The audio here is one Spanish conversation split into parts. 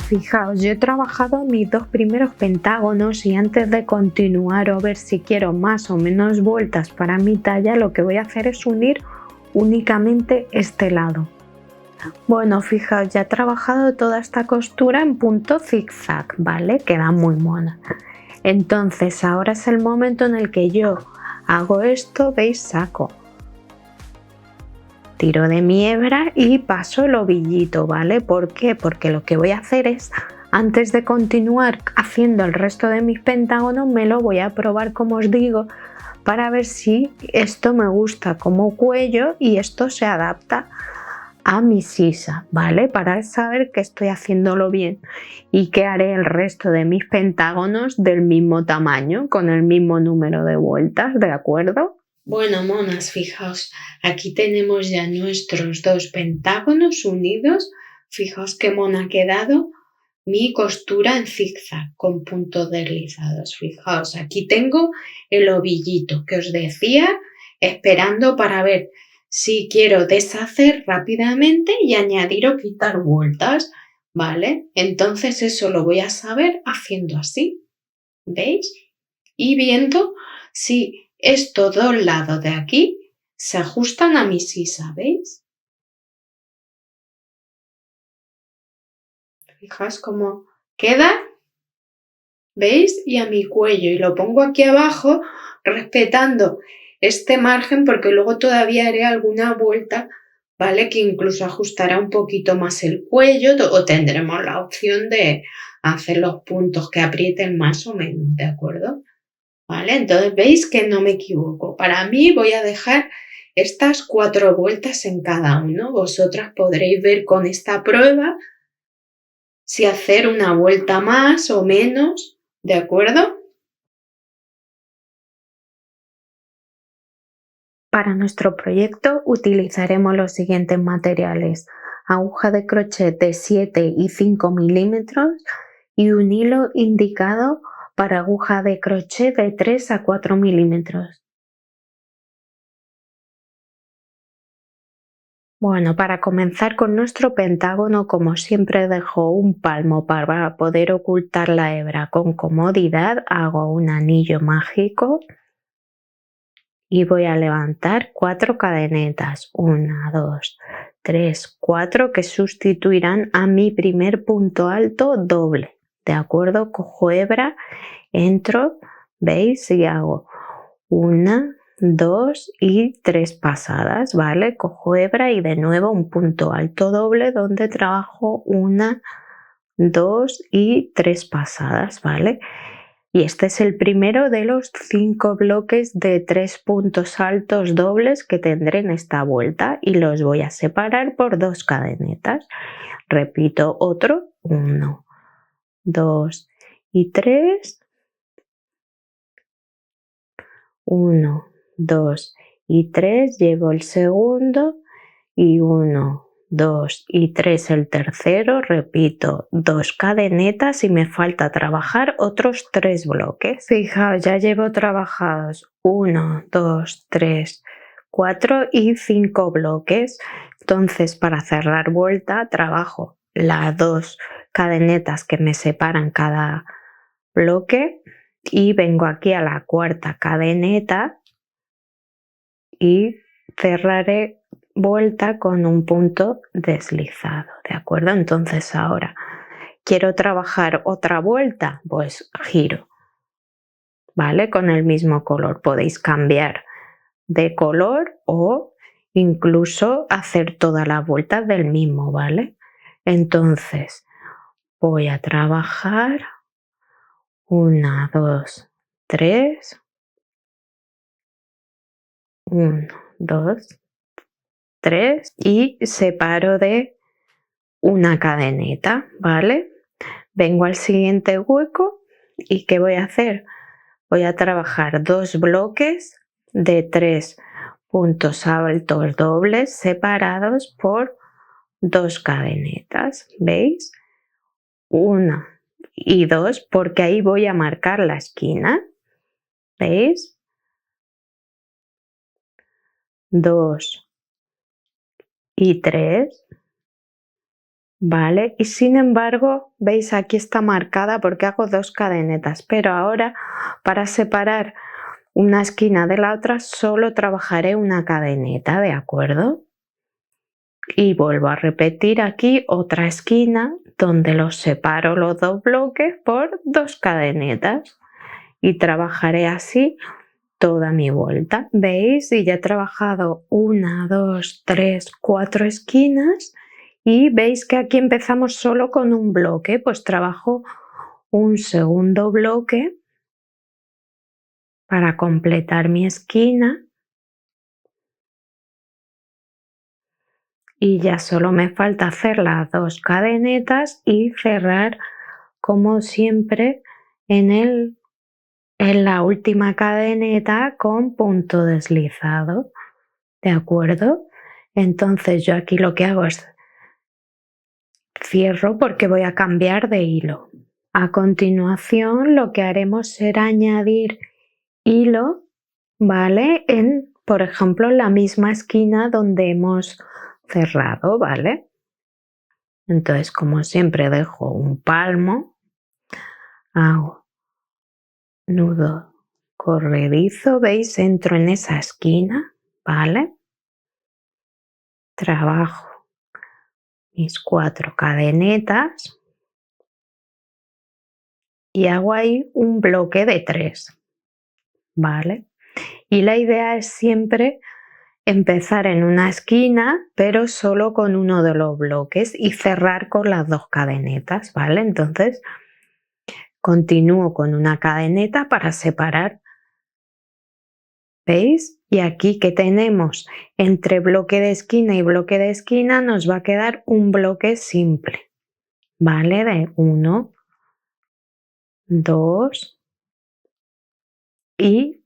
Fijaos, yo he trabajado mis dos primeros pentágonos y antes de continuar o ver si quiero más o menos vueltas para mi talla, lo que voy a hacer es unir únicamente este lado. Bueno, fijaos, ya he trabajado toda esta costura en punto zigzag, ¿vale? Queda muy mona. Entonces ahora es el momento en el que yo hago esto, ¿veis? Saco, tiro de mi hebra y paso el ovillito, ¿vale? ¿Por qué? Porque lo que voy a hacer es, antes de continuar haciendo el resto de mis pentágonos, me lo voy a probar, como os digo, para ver si esto me gusta como cuello y esto se adapta a mi sisa, ¿vale? Para saber que estoy haciéndolo bien y que haré el resto de mis pentágonos del mismo tamaño, con el mismo número de vueltas, ¿de acuerdo? Bueno, monas, fijaos, aquí tenemos ya nuestros dos pentágonos unidos. Fijaos qué mona ha quedado mi costura en zigzag con puntos deslizados. Fijaos, aquí tengo el ovillito que os decía, esperando para ver si quiero deshacer rápidamente y añadir o quitar vueltas, ¿vale? Entonces eso lo voy a saber haciendo así, ¿veis? Y viendo si estos dos lados de aquí se ajustan a mi sisa, ¿veis? Fijaos cómo queda, ¿veis? Y a mi cuello, y lo pongo aquí abajo respetando este margen porque luego todavía haré alguna vuelta, ¿vale? Que incluso ajustará un poquito más el cuello o tendremos la opción de hacer los puntos que aprieten más o menos, ¿de acuerdo? ¿Vale? Entonces veis que no me equivoco. Para mí voy a dejar estas 4 vueltas en cada uno. Vosotras podréis ver con esta prueba si hacer una vuelta más o menos, ¿de acuerdo? Para nuestro proyecto utilizaremos los siguientes materiales: aguja de crochet de 7 y 5 milímetros y un hilo indicado para aguja de crochet de 3 a 4 milímetros. Bueno, para comenzar con nuestro pentágono, como siempre dejo un palmo para poder ocultar la hebra con comodidad, hago un anillo mágico y voy a levantar 4 cadenetas, 1, 2, 3, 4, que sustituirán a mi primer punto alto doble, ¿de acuerdo? Cojo hebra, entro, ¿veis? Y hago 1, 2 y 3 pasadas, ¿vale? Cojo hebra y de nuevo un punto alto doble donde trabajo 1, 2 y 3 pasadas, ¿vale? Y este es el primero de los 5 bloques de 3 puntos altos dobles que tendré en esta vuelta y los voy a separar por 2 cadenetas. Repito otro, 1, 2 y 3, 1, 2 y 3, llevo el segundo y 1, 2 y 3 el tercero, repito 2 cadenetas y me falta trabajar otros 3 bloques. Fijaos, ya llevo trabajados 1, 2, 3, 4 y 5 bloques. Entonces, para cerrar vuelta trabajo las 2 cadenetas que me separan cada bloque y vengo aquí a la cuarta cadeneta y cerraré vuelta con un punto deslizado, ¿de acuerdo? Entonces ahora quiero trabajar otra vuelta, pues giro, ¿vale? Con el mismo color. Podéis cambiar de color o incluso hacer todas las vueltas del mismo, ¿vale? Entonces voy a trabajar 1, 2, 3, 1, 2, 3 y separo de una cadeneta, ¿vale? Vengo al siguiente hueco y ¿qué voy a hacer? Voy a trabajar 2 bloques de 3 puntos altos dobles separados por 2 cadenetas, ¿veis? 1 y 2 porque ahí voy a marcar la esquina, ¿veis? 2 y 3, ¿vale? Y sin embargo, veis aquí está marcada porque hago 2 cadenetas, pero ahora para separar una esquina de la otra solo trabajaré una cadeneta, ¿de acuerdo? Y vuelvo a repetir aquí otra esquina donde los separo los dos bloques por 2 cadenetas y trabajaré así toda mi vuelta. ¿Veis? Y ya he trabajado 1, 2, 3, 4 esquinas y veis que aquí empezamos solo con un bloque, pues trabajo un segundo bloque para completar mi esquina y ya solo me falta hacer las 2 cadenetas y cerrar como siempre en la última cadeneta con punto deslizado, ¿de acuerdo? Entonces yo aquí lo que hago es cierro porque voy a cambiar de hilo. A continuación lo que haremos será añadir hilo, ¿vale? Por ejemplo, en la misma esquina donde hemos cerrado, ¿vale? Entonces, como siempre, dejo un palmo, hago nudo corredizo, ¿veis? Entro en esa esquina, ¿vale? Trabajo mis 4 cadenetas y hago ahí un bloque de 3, ¿vale? Y la idea es siempre empezar en una esquina, pero solo con uno de los bloques y cerrar con las 2 cadenetas, ¿vale? Entonces continúo con una cadeneta para separar, ¿veis? Y aquí que tenemos entre bloque de esquina y bloque de esquina nos va a quedar un bloque simple, ¿vale? De 1, 2 y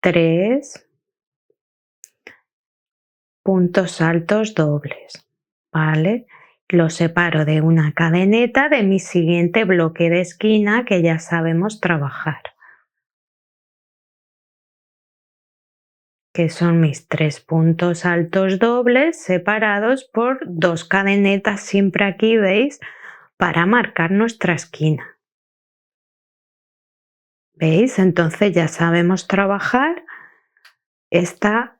3 puntos altos dobles, ¿vale? Lo separo de una cadeneta de mi siguiente bloque de esquina que ya sabemos trabajar, que son mis 3 puntos altos dobles separados por 2 cadenetas siempre aquí, ¿veis? Para marcar nuestra esquina. ¿Veis? Entonces ya sabemos trabajar esta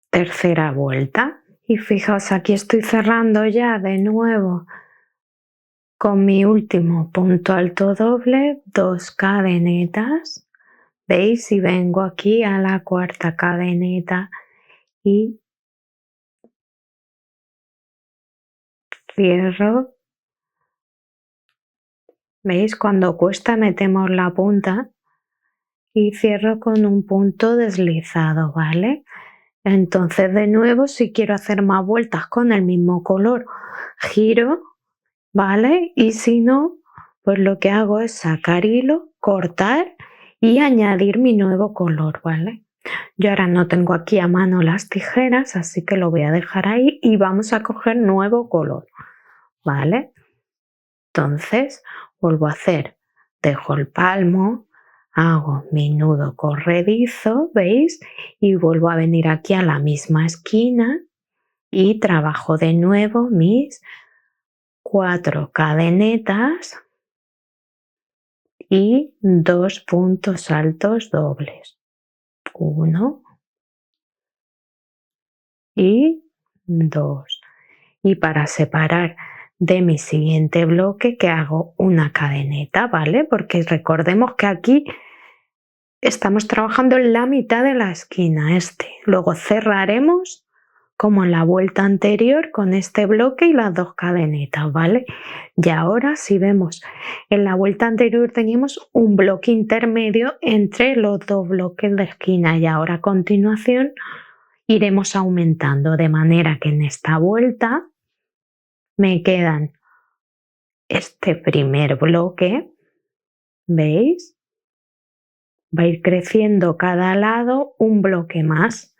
tercera vuelta. Y fijaos, aquí estoy cerrando ya de nuevo con mi último punto alto doble, 2 cadenetas. ¿Veis? Y vengo aquí a la cuarta cadeneta y cierro. ¿Veis? Cuando cuesta metemos la punta y cierro con un punto deslizado, ¿vale? Entonces de nuevo, si quiero hacer más vueltas con el mismo color, giro, ¿vale? Y si no, pues lo que hago es sacar hilo, cortar y añadir mi nuevo color, ¿vale? Yo ahora no tengo aquí a mano las tijeras, así que lo voy a dejar ahí y vamos a coger nuevo color, ¿vale? Entonces vuelvo a hacer, dejo el palmo, hago mi nudo corredizo, ¿veis? Y vuelvo a venir aquí a la misma esquina y trabajo de nuevo mis 4 cadenetas y 2 puntos altos dobles. 1 y 2. Y para separar de mi siguiente bloque que hago una cadeneta, ¿vale? Porque recordemos que aquí estamos trabajando en la mitad de la esquina luego cerraremos como en la vuelta anterior con este bloque y las 2 cadenetas, ¿vale? Y ahora si vemos en la vuelta anterior teníamos un bloque intermedio entre los 2 bloques de esquina y ahora a continuación iremos aumentando de manera que en esta vuelta me quedan este primer bloque, ¿veis? Va a ir creciendo cada lado un bloque más.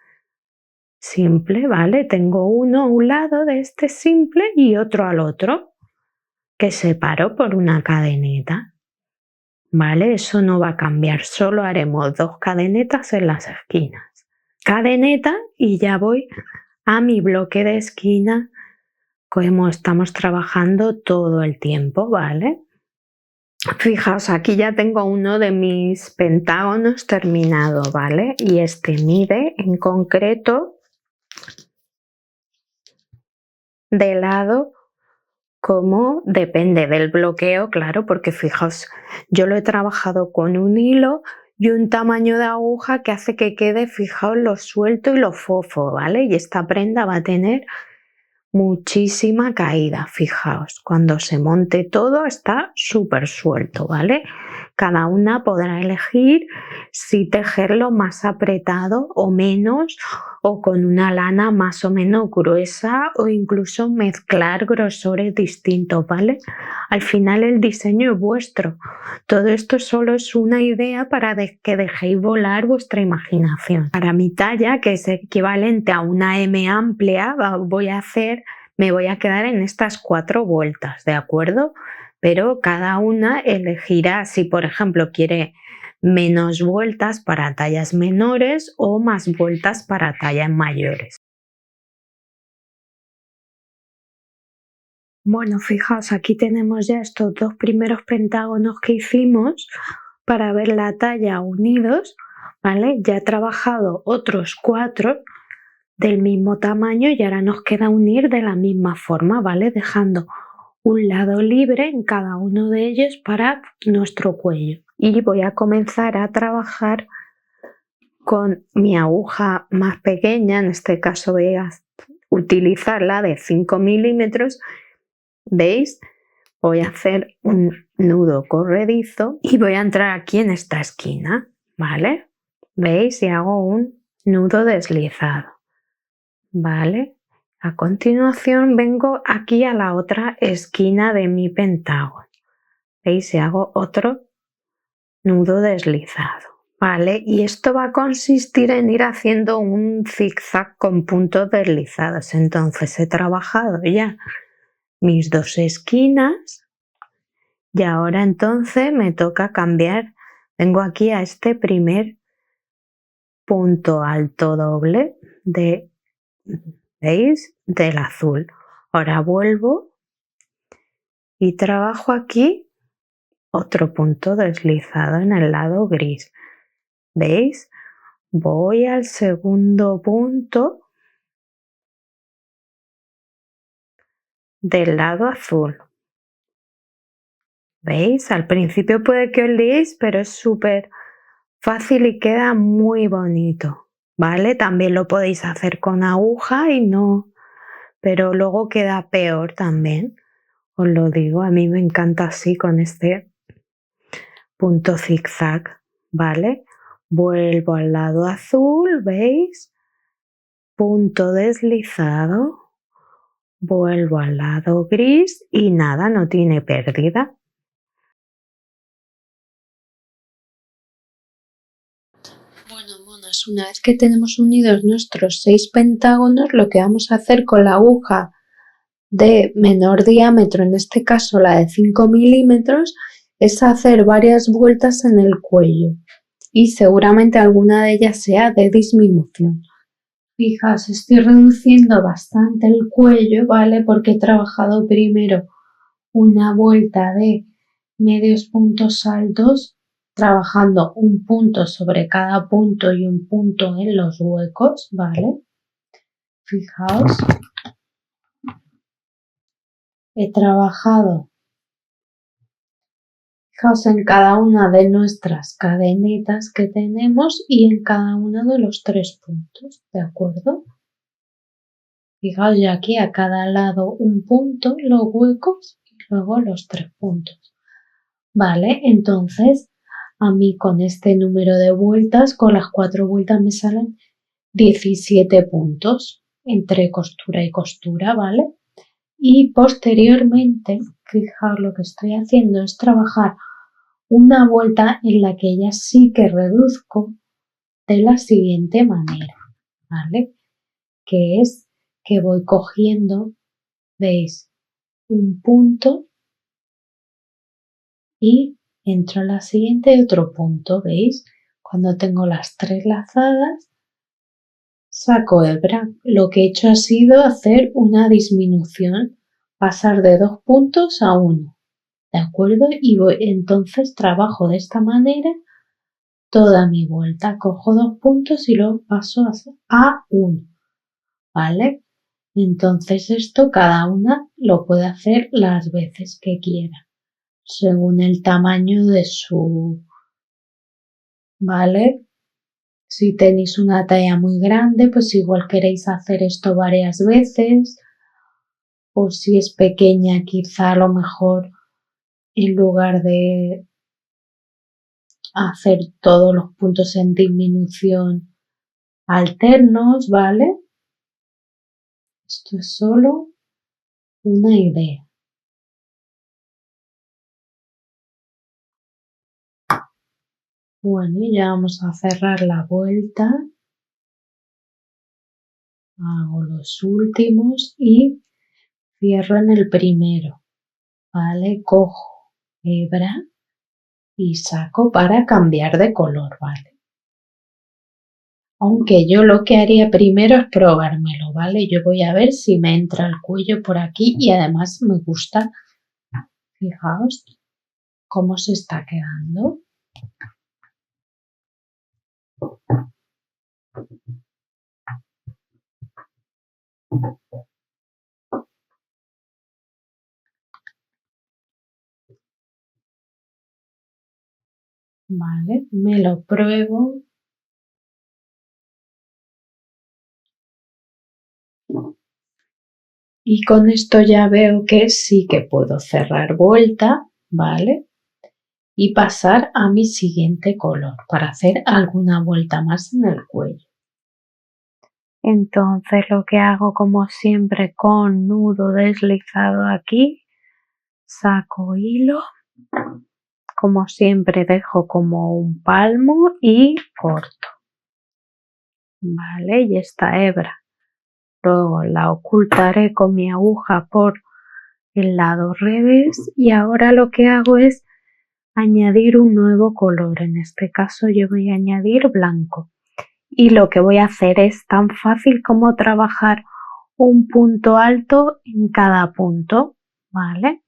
Simple, ¿vale? Tengo uno a un lado de este simple y otro al otro, que separo por una cadeneta, ¿vale? Eso no va a cambiar, solo haremos 2 cadenetas en las esquinas. Cadeneta y ya voy a mi bloque de esquina como estamos trabajando todo el tiempo, ¿vale? Fijaos, aquí ya tengo uno de mis pentágonos terminado, ¿vale? Y este mide en concreto de lado, como depende del bloqueo, claro, porque fijaos, yo lo he trabajado con un hilo y un tamaño de aguja que hace que quede, fijaos, lo suelto y lo fofo, ¿vale? Y esta prenda va a tener muchísima caída, fijaos, cuando se monte todo está súper suelto, ¿vale? Cada una podrá elegir si tejerlo más apretado o menos, o con una lana más o menos gruesa, o incluso mezclar grosores distintos, ¿vale? Al final el diseño es vuestro. Todo esto solo es una idea para que dejéis volar vuestra imaginación. Para mi talla, que es equivalente a una M amplia, me voy a quedar en estas 4 vueltas, ¿de acuerdo? Pero cada una elegirá si, por ejemplo, quiere menos vueltas para tallas menores o más vueltas para tallas mayores. Bueno, fijaos, aquí tenemos ya estos 2 primeros pentágonos que hicimos para ver la talla unidos, ¿vale? Ya he trabajado otros 4 del mismo tamaño y ahora nos queda unir de la misma forma, ¿vale? Dejando un lado libre en cada uno de ellos para nuestro cuello. Y voy a comenzar a trabajar con mi aguja más pequeña, en este caso voy a utilizar la de 5 milímetros, ¿veis? Voy a hacer un nudo corredizo y voy a entrar aquí en esta esquina, ¿vale? ¿Veis? Y hago un nudo deslizado, ¿vale? A continuación vengo aquí a la otra esquina de mi pentágono, ¿veis? Y hago otro nudo deslizado, ¿vale? Y esto va a consistir en ir haciendo un zigzag con puntos deslizados. Entonces he trabajado ya mis 2 esquinas y ahora entonces me toca cambiar. Vengo aquí a este primer punto alto doble de, ¿veis? Del azul. Ahora vuelvo y trabajo aquí otro punto deslizado en el lado gris. ¿Veis? Voy al segundo punto del lado azul. ¿Veis? Al principio puede que os liéis, pero es súper fácil y queda muy bonito, ¿vale? También lo podéis hacer con aguja y no, pero luego queda peor también. Os lo digo, a mí me encanta así con este punto zigzag, ¿vale? Vuelvo al lado azul, ¿veis? Punto deslizado, vuelvo al lado gris y nada, no tiene pérdida. Bueno, monas, una vez que tenemos unidos nuestros 6 pentágonos, lo que vamos a hacer con la aguja de menor diámetro, en este caso la de 5 milímetros, es hacer varias vueltas en el cuello y seguramente alguna de ellas sea de disminución. Fijaos, estoy reduciendo bastante el cuello, ¿vale? Porque he trabajado primero una vuelta de medios puntos altos, trabajando un punto sobre cada punto y un punto en los huecos, ¿vale? Fijaos, he trabajado, fijaos en cada una de nuestras cadenetas que tenemos y en cada uno de los 3 puntos, ¿de acuerdo? Fijaos ya aquí a cada lado un punto, los huecos y luego los 3 puntos. Vale, entonces a mí con este número de vueltas, con las 4 vueltas me salen 17 puntos entre costura y costura, ¿vale? Y posteriormente, fijaos, lo que estoy haciendo es trabajar una vuelta en la que ya sí que reduzco de la siguiente manera, ¿vale? Que es que voy cogiendo, ¿veis? Un punto y entro a la siguiente otro punto, ¿veis? Cuando tengo las 3 lazadas, saco hebra. Lo que he hecho ha sido hacer una disminución pasar de 2 puntos a 1, ¿de acuerdo? Y entonces trabajo de esta manera toda mi vuelta, cojo 2 puntos y luego paso a 1, ¿vale? Entonces esto cada una lo puede hacer las veces que quiera, según el tamaño de su, ¿vale? Si tenéis una talla muy grande, pues igual queréis hacer esto varias veces, o si es pequeña, quizá a lo mejor en lugar de hacer todos los puntos en disminución alternos, ¿vale? Esto es solo una idea. Bueno, y ya vamos a cerrar la vuelta. Hago los últimos y cierro en el primero, ¿vale? Cojo hebra y saco para cambiar de color, ¿vale? Aunque yo lo que haría primero es probármelo, ¿vale? Yo voy a ver si me entra el cuello por aquí y además me gusta, fijaos cómo se está quedando. Vale, me lo pruebo. Y con esto ya veo que sí que puedo cerrar vuelta, ¿vale? Y pasar a mi siguiente color para hacer alguna vuelta más en el cuello. Entonces lo que hago como siempre con nudo deslizado aquí, saco hilo, como siempre dejo como un palmo y corto, ¿vale? Y esta hebra luego la ocultaré con mi aguja por el lado revés y ahora lo que hago es añadir un nuevo color, en este caso yo voy a añadir blanco y lo que voy a hacer es tan fácil como trabajar un punto alto en cada punto, ¿vale?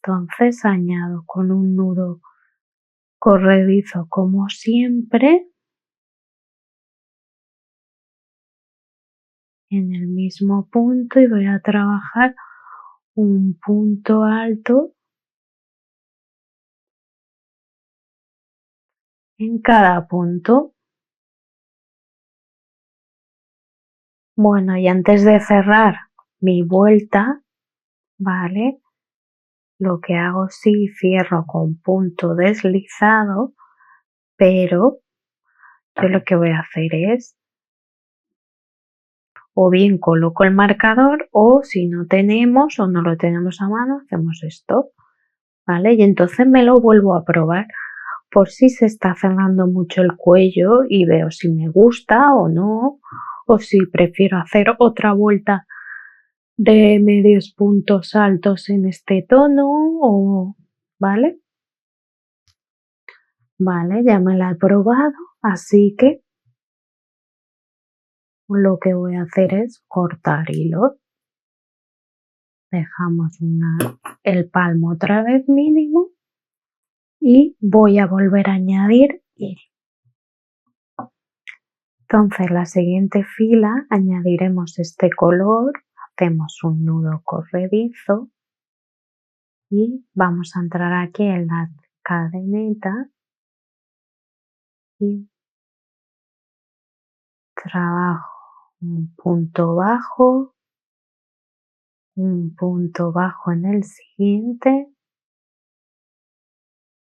Entonces añado con un nudo corredizo como siempre en el mismo punto y voy a trabajar un punto alto en cada punto. Bueno, y antes de cerrar mi vuelta, ¿vale? Lo que hago sí cierro con punto deslizado, pero yo lo que voy a hacer es o bien coloco el marcador o si no tenemos o no lo tenemos a mano hacemos esto, ¿vale? Y entonces me lo vuelvo a probar por si se está cerrando mucho el cuello y veo si me gusta o no, o si prefiero hacer otra vuelta de medios puntos altos en este tono, o ¿vale? Vale, ya me la he probado, así que lo que voy a hacer es cortar hilo. Dejamos el palmo otra vez mínimo y voy a volver a añadir hilo. Entonces la siguiente fila añadiremos este color, hacemos un nudo corredizo y vamos a entrar aquí en la cadeneta y trabajo un punto bajo en el siguiente,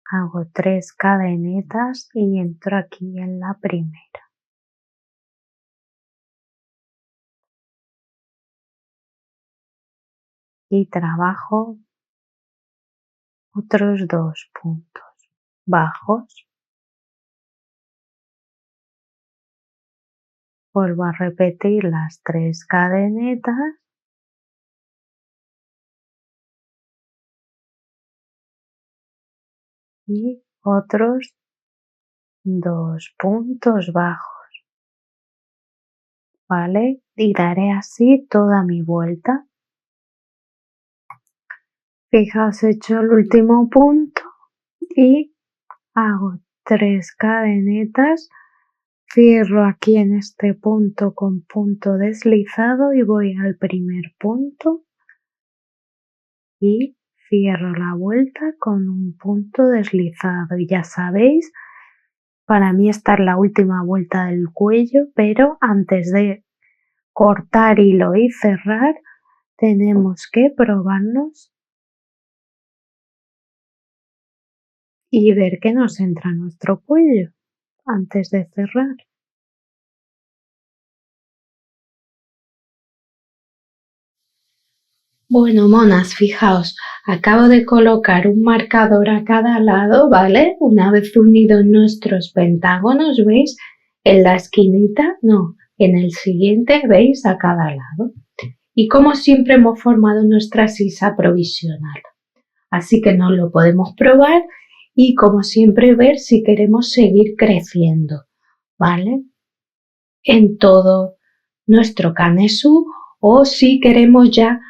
hago 3 cadenetas y entro aquí en la primera. Y trabajo otros 2 puntos bajos. Vuelvo a repetir las 3 cadenetas y otros 2 puntos bajos, ¿vale? Y daré así toda mi vuelta. Fijaos, he hecho el último punto y hago 3 cadenetas, cierro aquí en este punto con punto deslizado y voy al primer punto y cierro la vuelta con un punto deslizado. Y ya sabéis, para mí esta es la última vuelta del cuello, pero antes de cortar hilo y cerrar tenemos que probarnos y ver que nos entra nuestro cuello antes de cerrar. Bueno, monas, fijaos, acabo de colocar un marcador a cada lado, ¿vale? Una vez unidos nuestros pentágonos, ¿veis? En la esquinita, no, en el siguiente, ¿veis? A cada lado. Y como siempre hemos formado nuestra sisa provisional. Así que nos lo podemos probar y como siempre ver si queremos seguir creciendo, ¿vale? En todo nuestro canesú o si queremos ya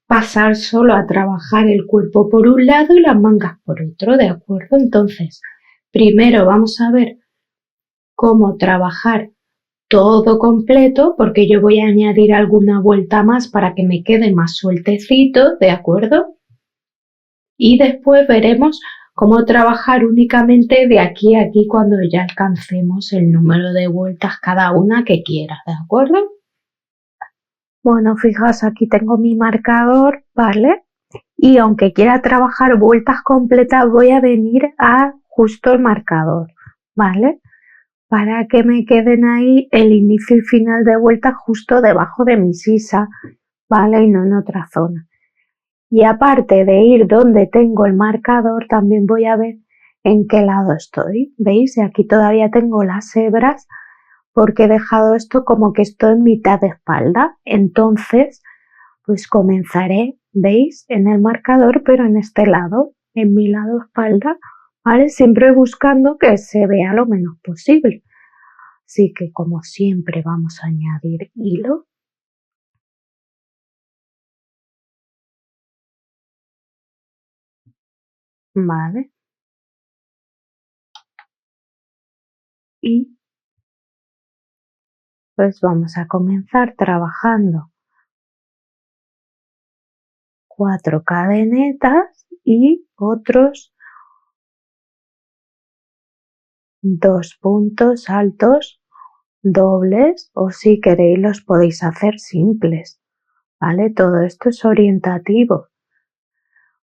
pasar solo a trabajar el cuerpo por un lado y las mangas por otro, ¿de acuerdo? Entonces, primero vamos a ver cómo trabajar todo completo, porque yo voy a añadir alguna vuelta más para que me quede más sueltecito, ¿de acuerdo? Y después veremos cómo trabajar únicamente de aquí a aquí cuando ya alcancemos el número de vueltas cada una que quiera, ¿de acuerdo? Bueno, fijaos, aquí tengo mi marcador, ¿vale? Y aunque quiera trabajar vueltas completas, voy a venir a justo el marcador, ¿vale? Para que me queden ahí el inicio y final de vueltas justo debajo de mi sisa, ¿vale? Y no en otra zona. Y aparte de ir donde tengo el marcador, también voy a ver en qué lado estoy, ¿veis? Y aquí todavía tengo las hebras porque he dejado esto como que estoy en mitad de espalda. Entonces, pues comenzaré, ¿veis? En el marcador, pero en este lado, en mi lado espalda, ¿vale? Siempre buscando que se vea lo menos posible. Así que como siempre vamos a añadir hilo. ¿Vale? Y pues vamos a comenzar trabajando 4 cadenetas y otros 2 puntos altos dobles, o si queréis los podéis hacer simples, ¿vale? Todo esto es orientativo.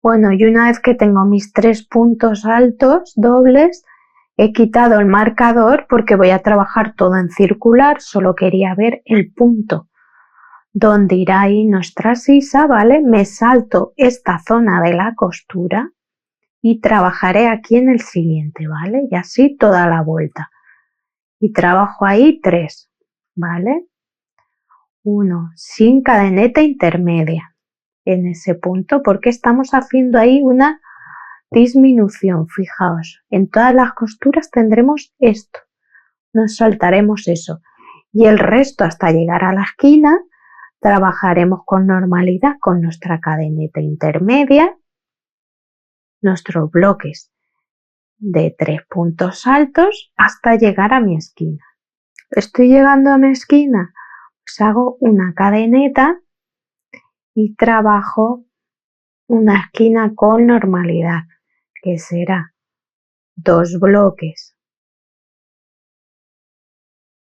Bueno, y una vez que tengo mis 3 puntos altos dobles, he quitado el marcador porque voy a trabajar todo en circular, solo quería ver el punto donde irá ahí nuestra sisa, ¿vale? Me salto esta zona de la costura y trabajaré aquí en el siguiente, ¿vale? Y así toda la vuelta. Y trabajo ahí 3, ¿vale? 1 sin cadeneta intermedia en ese punto porque estamos haciendo ahí una disminución. Fijaos, en todas las costuras tendremos esto, nos saltaremos eso y el resto hasta llegar a la esquina trabajaremos con normalidad con nuestra cadeneta intermedia, nuestros bloques de 3 puntos altos hasta llegar a mi esquina. Estoy llegando a mi esquina, pues hago una cadeneta y trabajo una esquina con normalidad, que será 2 bloques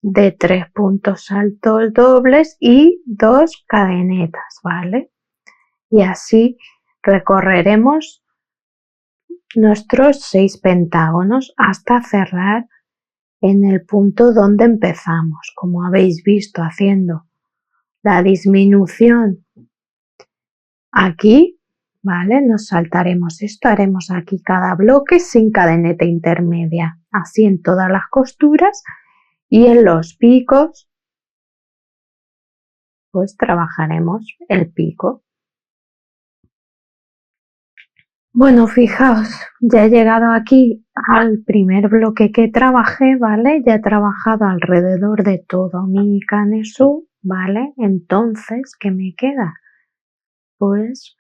de 3 puntos altos dobles y 2 cadenetas, ¿vale? Y así recorreremos nuestros 6 pentágonos hasta cerrar en el punto donde empezamos, como habéis visto haciendo la disminución aquí, ¿vale? Nos saltaremos esto, haremos aquí cada bloque sin cadeneta intermedia, así en todas las costuras y en los picos pues trabajaremos el pico. Bueno, fijaos, ya he llegado aquí al primer bloque que trabajé, ¿vale? Ya he trabajado alrededor de todo mi canesú, ¿vale? Entonces, ¿qué me queda? Pues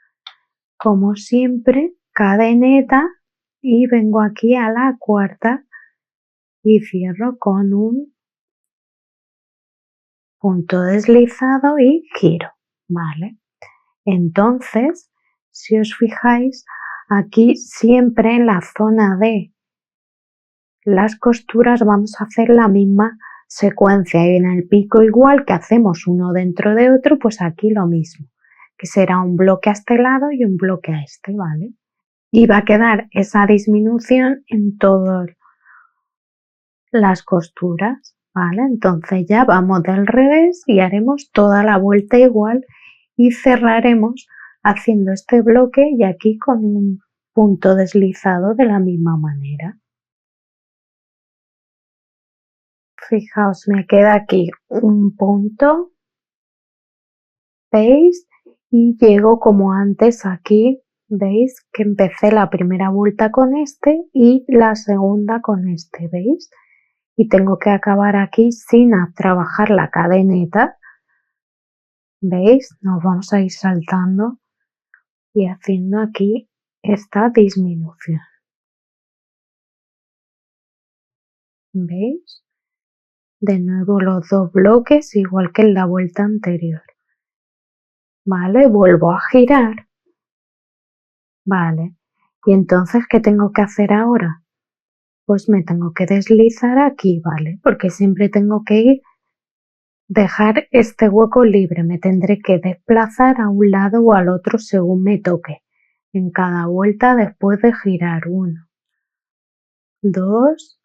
como siempre, cadeneta y vengo aquí a la cuarta y cierro con un punto deslizado y giro, ¿vale? Entonces, si os fijáis, aquí siempre en la zona de las costuras vamos a hacer la misma secuencia y en el pico igual que hacemos uno dentro de otro, pues aquí lo mismo, que será un bloque a este lado y un bloque a este, ¿vale? Y va a quedar esa disminución en todas las costuras, ¿vale? Entonces ya vamos del revés y haremos toda la vuelta igual y cerraremos haciendo este bloque y aquí con un punto deslizado de la misma manera. Fijaos, me queda aquí un punto, ¿veis? Y llego como antes aquí, ¿veis? Que empecé la primera vuelta con este y la segunda con este, ¿veis? Y tengo que acabar aquí sin trabajar la cadeneta, ¿veis? Nos vamos a ir saltando y haciendo aquí esta disminución, ¿veis? De nuevo los dos bloques igual que en la vuelta anterior, ¿vale? Vuelvo a girar, ¿vale? Y entonces, ¿qué tengo que hacer ahora? Pues me tengo que deslizar aquí, ¿vale? Porque siempre tengo que dejar este hueco libre, me tendré que desplazar a un lado o al otro según me toque, en cada vuelta después de girar 1, 2,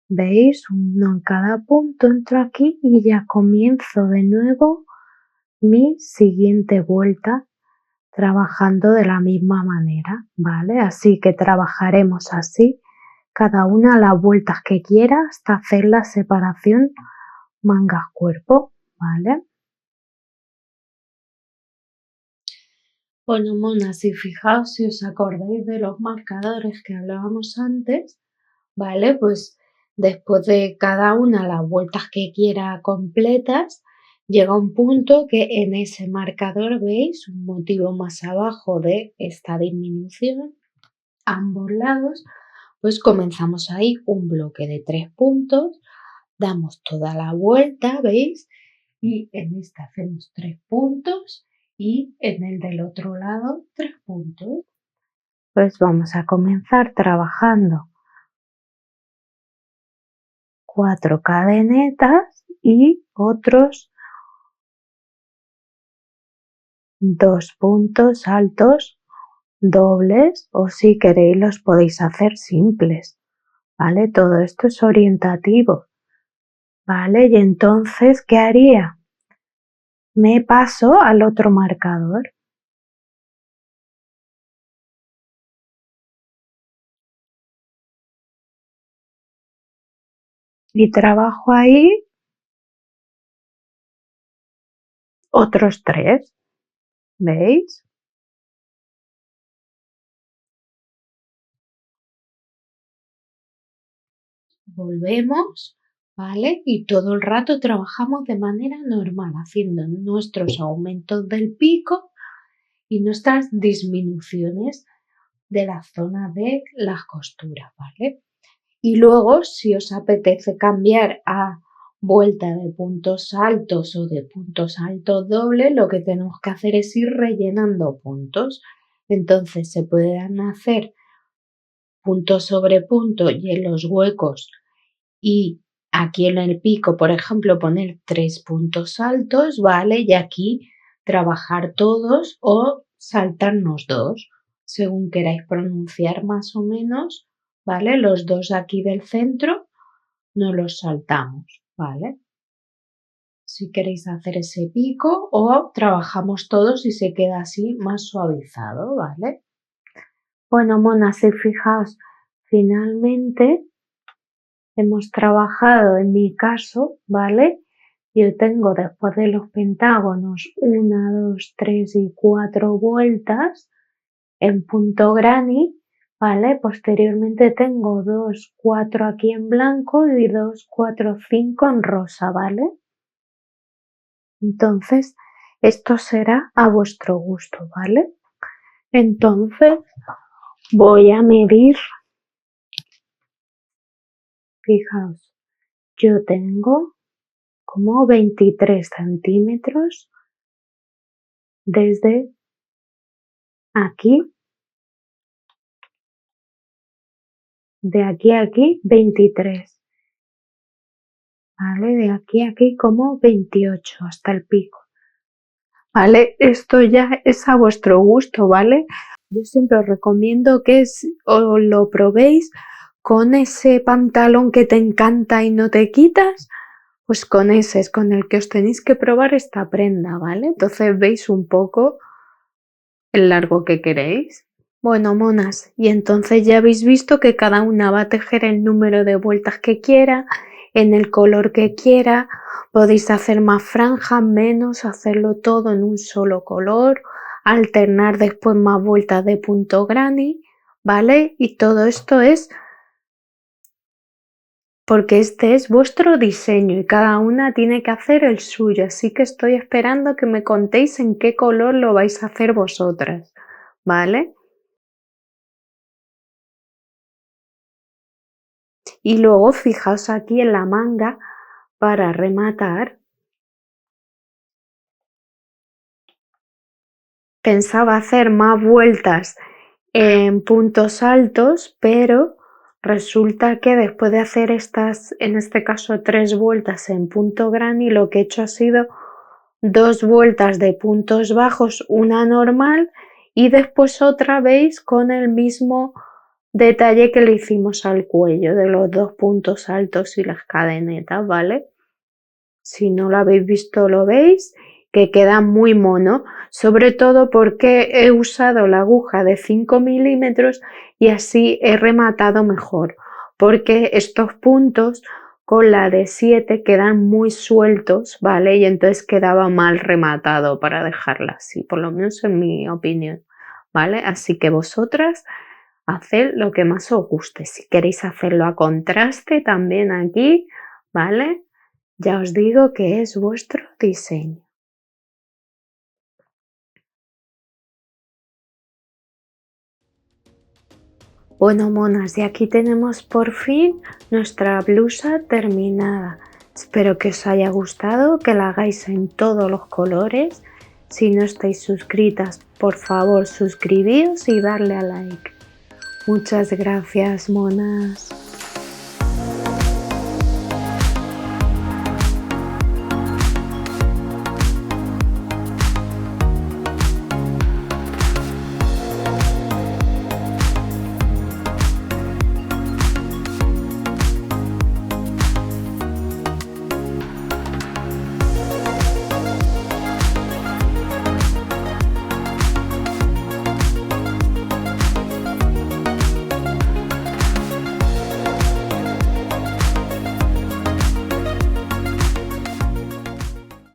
¿veis? Uno en cada punto, entro aquí y ya comienzo de nuevo mi siguiente vuelta trabajando de la misma manera, ¿vale? Así que trabajaremos así cada una las vueltas que quiera hasta hacer la separación mangas cuerpo, ¿vale? Bueno, monas, y fijaos si os acordáis de los marcadores que hablábamos antes, ¿vale? Pues después de cada una las vueltas que quiera completas, llega un punto que en ese marcador veis un motivo más abajo de esta disminución, ambos lados, pues comenzamos ahí un bloque de 3 puntos, damos toda la vuelta, ¿veis? Y en esta hacemos 3 puntos y en el del otro lado 3 puntos. Pues vamos a comenzar trabajando 4 cadenetas y otros 2 puntos altos dobles o si queréis los podéis hacer simples, ¿vale? Todo esto es orientativo, ¿vale? Y entonces, ¿qué haría? Me paso al otro marcador y trabajo ahí otros 3, ¿veis? Volvemos, ¿vale? Y todo el rato trabajamos de manera normal, haciendo nuestros aumentos del pico y nuestras disminuciones de la zona de las costuras, ¿vale? Y luego, si os apetece cambiar a vuelta de puntos altos o de puntos altos dobles, lo que tenemos que hacer es ir rellenando puntos. Entonces se pueden hacer punto sobre punto y en los huecos y aquí en el pico, por ejemplo, poner 3 puntos altos, ¿vale? Y aquí trabajar todos o saltarnos 2, según queráis pronunciar más o menos, ¿vale? Los 2 aquí del centro no los saltamos, ¿vale? Si queréis hacer ese pico o trabajamos todos y se queda así más suavizado, ¿vale? Bueno, monas, si fijaos, finalmente hemos trabajado en mi caso, ¿vale? Yo tengo después de los pentágonos 1, 2, 3 y 4 vueltas en punto granny, ¿vale? Posteriormente tengo 2, 4 aquí en blanco y 2, 4, 5 en rosa, ¿vale? Entonces, esto será a vuestro gusto, ¿vale? Entonces voy a medir, fijaos, yo tengo como 23 centímetros desde aquí, de aquí a aquí 23, ¿vale? De aquí a aquí como 28 hasta el pico, ¿vale? Esto ya es a vuestro gusto, ¿vale? Yo siempre os recomiendo que os lo probéis con ese pantalón que te encanta y no te quitas, pues con ese es con el que os tenéis que probar esta prenda, ¿vale? Entonces veis un poco el largo que queréis. Bueno, monas, y entonces ya habéis visto que cada una va a tejer el número de vueltas que quiera, en el color que quiera, podéis hacer más franjas, menos, hacerlo todo en un solo color, alternar después más vueltas de punto granny, ¿vale? Y todo esto es porque este es vuestro diseño y cada una tiene que hacer el suyo, así que estoy esperando que me contéis en qué color lo vais a hacer vosotras, ¿vale? Y luego fijaos aquí en la manga para rematar. Pensaba hacer más vueltas en puntos altos, pero resulta que después de hacer estas, en este caso 3 vueltas en punto granny, lo que he hecho ha sido 2 vueltas de puntos bajos, una normal y después otra, veis, con el mismo detalle que le hicimos al cuello de los 2 puntos altos y las cadenetas, ¿vale? Si no lo habéis visto, lo veis, que queda muy mono, sobre todo porque he usado la aguja de 5 milímetros y así he rematado mejor, porque estos puntos con la de 7 quedan muy sueltos, ¿vale? Y entonces quedaba mal rematado para dejarla así, por lo menos en mi opinión, ¿vale? Así que vosotras haced lo que más os guste. Si queréis hacerlo a contraste también aquí, ¿vale? Ya os digo que es vuestro diseño. Bueno, monas, y aquí tenemos por fin nuestra blusa terminada. Espero que os haya gustado, que la hagáis en todos los colores. Si no estáis suscritas, por favor suscribíos y darle a like. Muchas gracias, monas.